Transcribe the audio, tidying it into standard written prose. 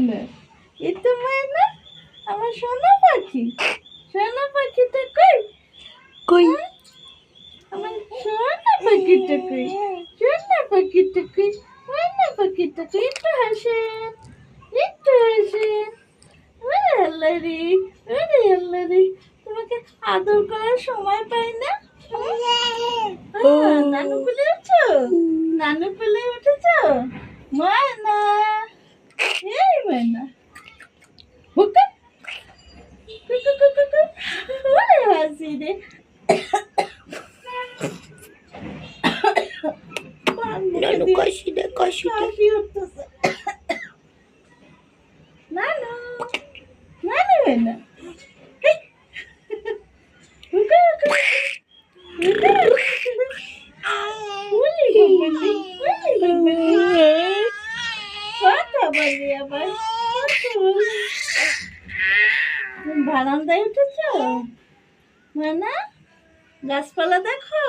ময়না, এই তো ময়না, আমার সোনা পাখি। সোনা পাখিটা কই? কই আমার সোনা পাখিটা কই? সোনা পাখিটা কই? ময়না পাখিটা কই? একটু হাসেন, একটু হাসেন। ওরে আল্লাহ রে, ওরে আল্লাহ রে, তোমাকে আদর করার সময় পাই না। নানু কোলে উঠছো? নানু কোলে উঠেছো? ময়না, এই ময়না, হুকা, কুকু কুকু কুকু, ওরে হাসি রে। নানু কাশি দে কাশি দে কাশি উঠতেছে। নানু, নানু ময়না, হুকা হুকা, হুকা কথা বলি আবার, কথা বলি। বারান্দায় উঠেছ? না গাছপালা দেখো।